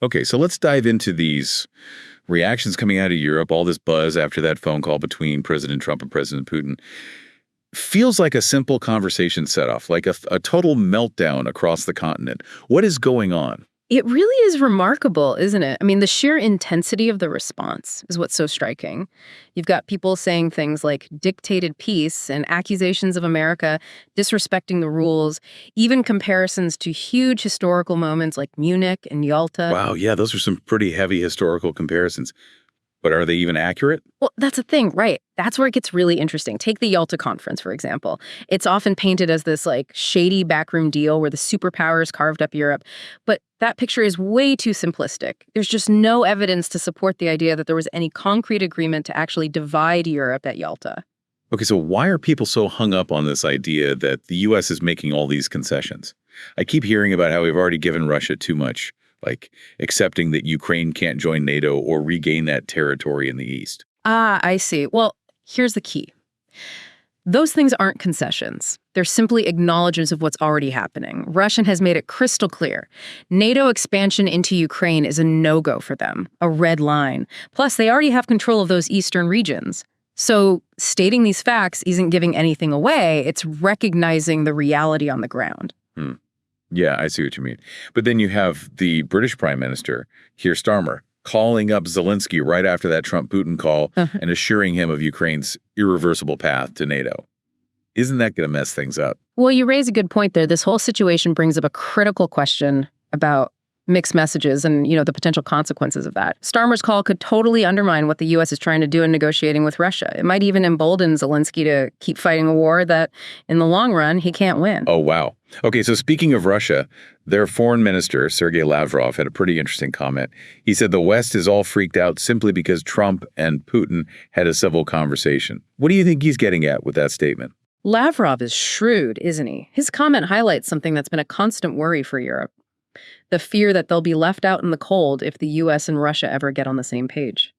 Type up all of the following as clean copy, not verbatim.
Okay, so let's dive into these reactions coming out of Europe, all this buzz after that phone call between President Trump and President Putin. Feels like a simple conversation set off, like a total meltdown across the continent. What is going on? It really is remarkable, isn't it? I mean, the sheer intensity of the response is what's so striking. You've got people saying things like dictated peace and accusations of America disrespecting the rules, even comparisons to huge historical moments like Munich and Yalta. Wow, yeah, those are some pretty heavy historical comparisons. But are they even accurate? Well, that's the thing, right? That's where it gets really interesting. Take the Yalta Conference, for example. It's often painted as this shady backroom deal where the superpowers carved up Europe. But that picture is way too simplistic. There's just no evidence to support the idea that there was any concrete agreement to actually divide Europe at Yalta. Okay, so why are people so hung up on this idea that the U.S. is making all these concessions? I keep hearing about how we've already given Russia too much, like accepting that Ukraine can't join NATO or regain that territory in the east. Ah, I see. Well, here's the key. Those things aren't concessions. They're simply acknowledgments of what's already happening. Russia has made it crystal clear. NATO expansion into Ukraine is a no-go for them, a red line. Plus, they already have control of those eastern regions. So stating these facts isn't giving anything away. It's recognizing the reality on the ground. Yeah, I see what you mean. But then you have the British Prime Minister, Keir Starmer, calling up Zelensky right after that Trump-Putin call and assuring him of Ukraine's irreversible path to NATO. Isn't that going to mess things up? Well, you raise a good point there. This whole situation brings up a critical question about mixed messages and, the potential consequences of that. Starmer's call could totally undermine what the U.S. is trying to do in negotiating with Russia. It might even embolden Zelensky to keep fighting a war that, in the long run, he can't win. Oh, wow. Okay, so speaking of Russia, their foreign minister, Sergei Lavrov, had a pretty interesting comment. He said the West is all freaked out simply because Trump and Putin had a civil conversation. What do you think he's getting at with that statement? Lavrov is shrewd, isn't he? His comment highlights something that's been a constant worry for Europe. The fear that they'll be left out in the cold if the U.S. and Russia ever get on the same page.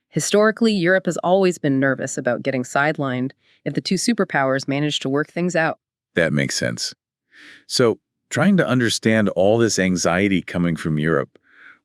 Historically, Europe has always been nervous about getting sidelined if the two superpowers manage to work things out. That makes sense. So, trying to understand all this anxiety coming from Europe,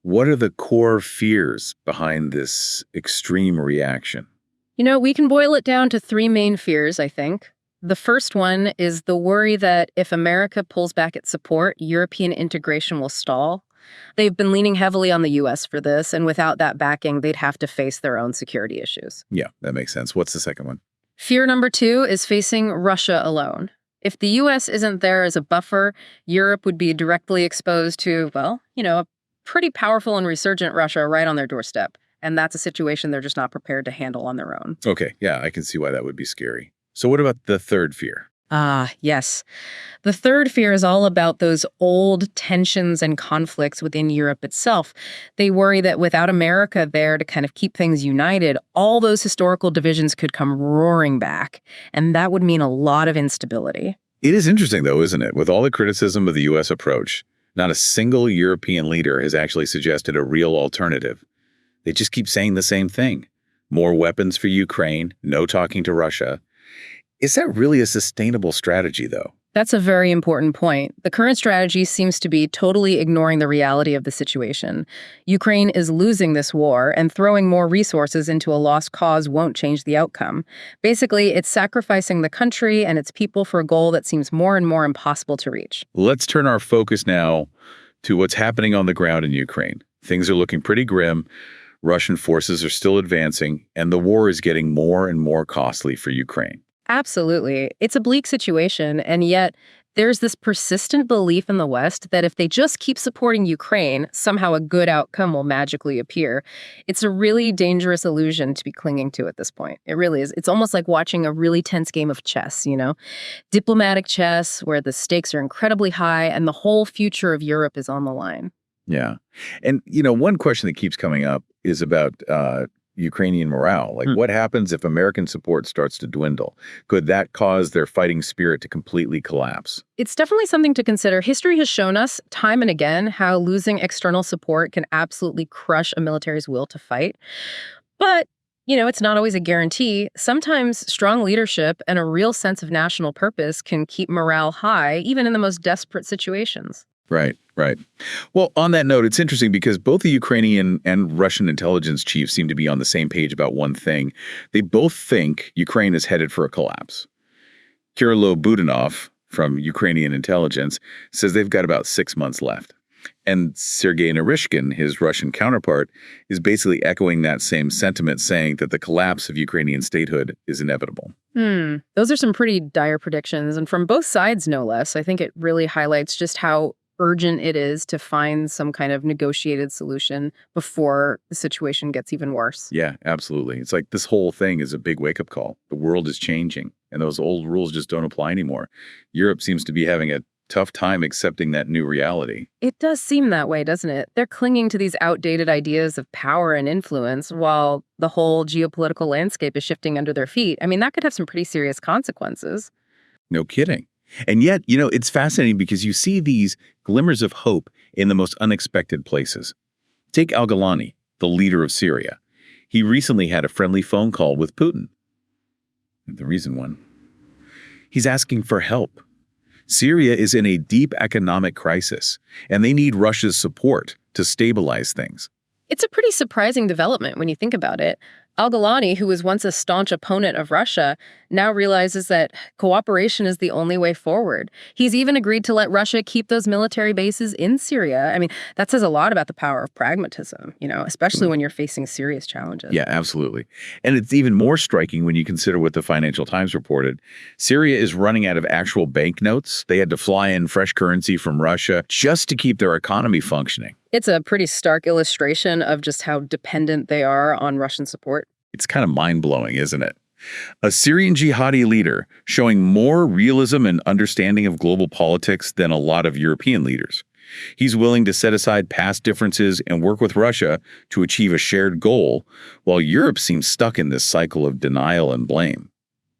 what are the core fears behind this extreme reaction? We can boil it down to three main fears, I think. The first one is the worry that if America pulls back its support, European integration will stall. They've been leaning heavily on the U.S. for this, and without that backing, they'd have to face their own security issues. Yeah, that makes sense. What's the second one? Fear number two is facing Russia alone. If the U.S. isn't there as a buffer, Europe would be directly exposed to, a pretty powerful and resurgent Russia right on their doorstep. And that's a situation they're just not prepared to handle on their own. Okay, yeah, I can see why that would be scary. So what about the third fear? Ah, yes. The third fear is all about those old tensions and conflicts within Europe itself. They worry that without America there to kind of keep things united, all those historical divisions could come roaring back. And that would mean a lot of instability. It is interesting, though, isn't it? With all the criticism of the U.S. approach, not a single European leader has actually suggested a real alternative. They just keep saying the same thing. More weapons for Ukraine, no talking to Russia. Is that really a sustainable strategy, though? That's a very important point. The current strategy seems to be totally ignoring the reality of the situation. Ukraine is losing this war, and throwing more resources into a lost cause won't change the outcome. Basically, it's sacrificing the country and its people for a goal that seems more and more impossible to reach. Let's turn our focus now to what's happening on the ground in Ukraine. Things are looking pretty grim. Russian forces are still advancing, and the war is getting more and more costly for Ukraine. Absolutely. It's a bleak situation, and yet there's this persistent belief in the West that if they just keep supporting Ukraine, somehow a good outcome will magically appear. It's a really dangerous illusion to be clinging to at this point. It really is. It's almost like watching a really tense game of chess, Diplomatic chess, where the stakes are incredibly high and the whole future of Europe is on the line. Yeah. And, one question that keeps coming up is about Ukrainian morale. What happens if American support starts to dwindle? Could that cause their fighting spirit to completely collapse? It's definitely something to consider. History has shown us time and again how losing external support can absolutely crush a military's will to fight. But it's not always a guarantee. Sometimes strong leadership and a real sense of national purpose can keep morale high, even in the most desperate situations. Right, right. Well, on that note, it's interesting because both the Ukrainian and Russian intelligence chiefs seem to be on the same page about one thing. They both think Ukraine is headed for a collapse. Kirilo Budanov from Ukrainian intelligence says they've got about 6 months left. And Sergei Narishkin, his Russian counterpart, is basically echoing that same sentiment, saying that the collapse of Ukrainian statehood is inevitable. Those are some pretty dire predictions, and from both sides, no less. I think it really highlights just how urgent it is to find some kind of negotiated solution before the situation gets even worse. Yeah, absolutely. It's like this whole thing is a big wake-up call. The world is changing, and those old rules just don't apply anymore. Europe seems to be having a tough time accepting that new reality. It does seem that way, doesn't it? They're clinging to these outdated ideas of power and influence while the whole geopolitical landscape is shifting under their feet. I mean, that could have some pretty serious consequences. No kidding. And yet, it's fascinating because you see these glimmers of hope in the most unexpected places. Take al-Golani, the leader of Syria. He recently had a friendly phone call with Putin. The reason one. He's asking for help. Syria is in a deep economic crisis, and they need Russia's support to stabilize things. It's a pretty surprising development when you think about it. Al-Golani, who was once a staunch opponent of Russia, now realizes that cooperation is the only way forward. He's even agreed to let Russia keep those military bases in Syria. I mean, that says a lot about the power of pragmatism, especially when you're facing serious challenges. Yeah, absolutely. And it's even more striking when you consider what the Financial Times reported. Syria is running out of actual banknotes. They had to fly in fresh currency from Russia just to keep their economy functioning. It's a pretty stark illustration of just how dependent they are on Russian support. It's kind of mind-blowing, isn't it? A Syrian jihadi leader showing more realism and understanding of global politics than a lot of European leaders. He's willing to set aside past differences and work with Russia to achieve a shared goal, while Europe seems stuck in this cycle of denial and blame.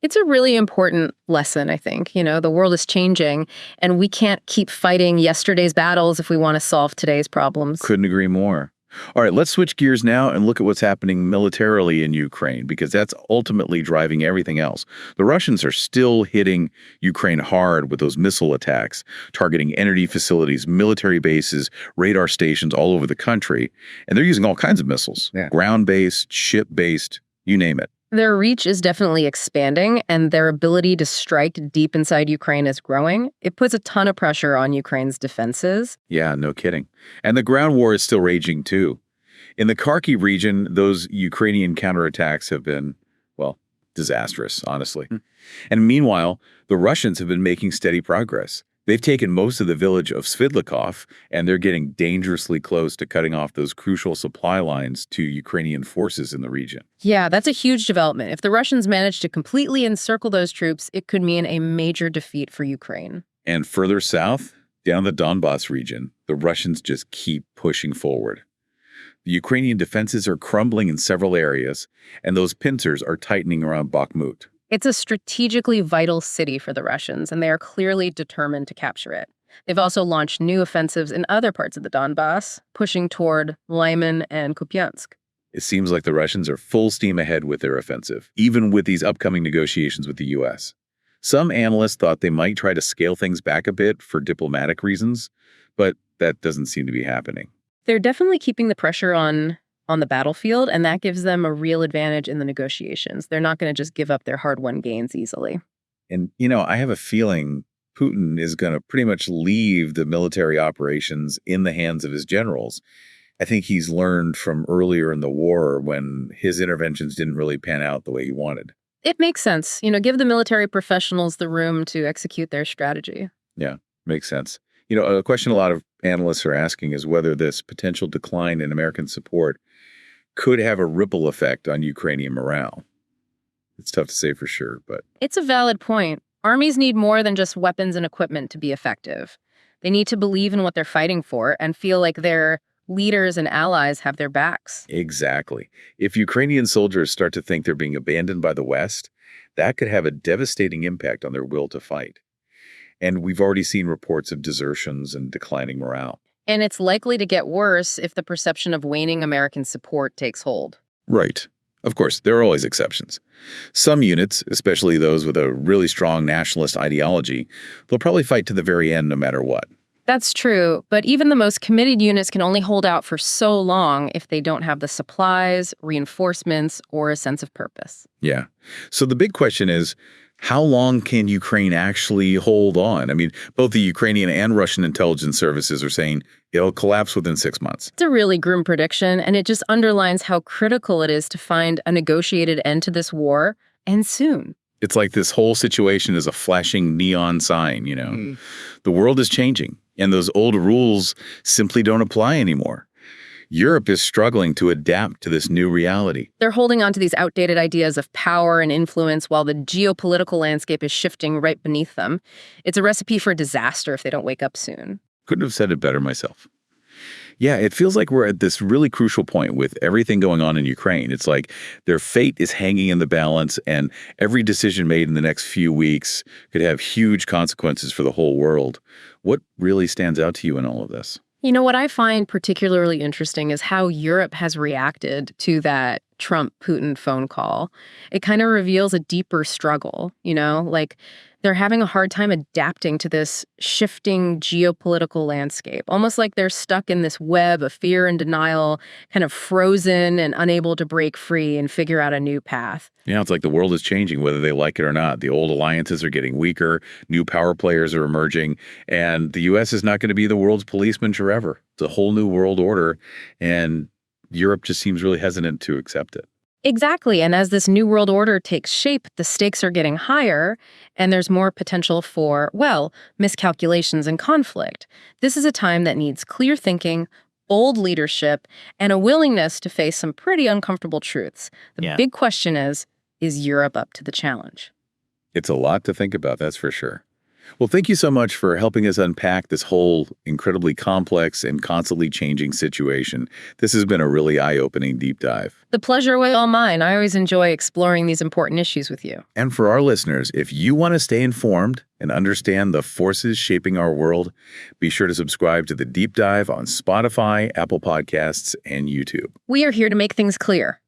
It's a really important lesson, I think. The world is changing, and we can't keep fighting yesterday's battles if we want to solve today's problems. Couldn't agree more. All right, let's switch gears now and look at what's happening militarily in Ukraine, because that's ultimately driving everything else. The Russians are still hitting Ukraine hard with those missile attacks, targeting energy facilities, military bases, radar stations all over the country. And they're using all kinds of missiles, ground-based, ship-based, you name it. Their reach is definitely expanding, and their ability to strike deep inside Ukraine is growing. It puts a ton of pressure on Ukraine's defenses. Yeah, no kidding. And the ground war is still raging, too. In the Kharkiv region, those Ukrainian counterattacks have been, well, disastrous, honestly. And meanwhile, the Russians have been making steady progress. They've taken most of the village of Svitlikov, and they're getting dangerously close to cutting off those crucial supply lines to Ukrainian forces in the region. Yeah, that's a huge development. If the Russians manage to completely encircle those troops, it could mean a major defeat for Ukraine. And further south, down the Donbas region, the Russians just keep pushing forward. The Ukrainian defenses are crumbling in several areas, and those pincers are tightening around Bakhmut. It's a strategically vital city for the Russians, and they are clearly determined to capture it. They've also launched new offensives in other parts of the Donbass, pushing toward Lyman and Kupiansk. It seems like the Russians are full steam ahead with their offensive, even with these upcoming negotiations with the U.S. Some analysts thought they might try to scale things back a bit for diplomatic reasons, but that doesn't seem to be happening. They're definitely keeping the pressure on the battlefield, and that gives them a real advantage in the negotiations. They're not going to just give up their hard-won gains easily. And, I have a feeling Putin is going to pretty much leave the military operations in the hands of his generals. I think he's learned from earlier in the war when his interventions didn't really pan out the way he wanted. It makes sense. Give the military professionals the room to execute their strategy. Yeah, makes sense. A question a lot of analysts are asking is whether this potential decline in American support could have a ripple effect on Ukrainian morale. It's tough to say for sure, but... It's a valid point. Armies need more than just weapons and equipment to be effective. They need to believe in what they're fighting for and feel like their leaders and allies have their backs. Exactly. If Ukrainian soldiers start to think they're being abandoned by the West, that could have a devastating impact on their will to fight. And we've already seen reports of desertions and declining morale. And it's likely to get worse if the perception of waning American support takes hold. Right. Of course, there are always exceptions. Some units, especially those with a really strong nationalist ideology, they'll probably fight to the very end no matter what. That's true, but even the most committed units can only hold out for so long if they don't have the supplies, reinforcements, or a sense of purpose. Yeah. So the big question is, how long can Ukraine actually hold on? I mean, both the Ukrainian and Russian intelligence services are saying it'll collapse within 6 months. It's a really grim prediction, and it just underlines how critical it is to find a negotiated end to this war, and soon. It's like this whole situation is a flashing neon sign. The world is changing, and those old rules simply don't apply anymore. Europe is struggling to adapt to this new reality. They're holding on to these outdated ideas of power and influence while the geopolitical landscape is shifting right beneath them. It's a recipe for disaster if they don't wake up soon. Couldn't have said it better myself. Yeah, it feels like we're at this really crucial point with everything going on in Ukraine. It's like their fate is hanging in the balance, and every decision made in the next few weeks could have huge consequences for the whole world. What really stands out to you in all of this? You know, what I find particularly interesting is how Europe has reacted to that Trump-Putin phone call. It kind of reveals a deeper struggle, like they're having a hard time adapting to this shifting geopolitical landscape, almost like they're stuck in this web of fear and denial, kind of frozen and unable to break free and figure out a new path. Yeah, it's like the world is changing, whether they like it or not. The old alliances are getting weaker, new power players are emerging, and the U.S. is not going to be the world's policeman forever. It's a whole new world order, and Europe just seems really hesitant to accept it. Exactly. And as this new world order takes shape, the stakes are getting higher, and there's more potential for, miscalculations and conflict. This is a time that needs clear thinking, bold leadership, and a willingness to face some pretty uncomfortable truths. The big question is Europe up to the challenge? It's a lot to think about, that's for sure. Well, thank you so much for helping us unpack this whole incredibly complex and constantly changing situation. This has been a really eye-opening deep dive. The pleasure was all mine. I always enjoy exploring these important issues with you. And for our listeners, if you want to stay informed and understand the forces shaping our world, be sure to subscribe to The Deep Dive on Spotify, Apple Podcasts, and YouTube. We are here to make things clear.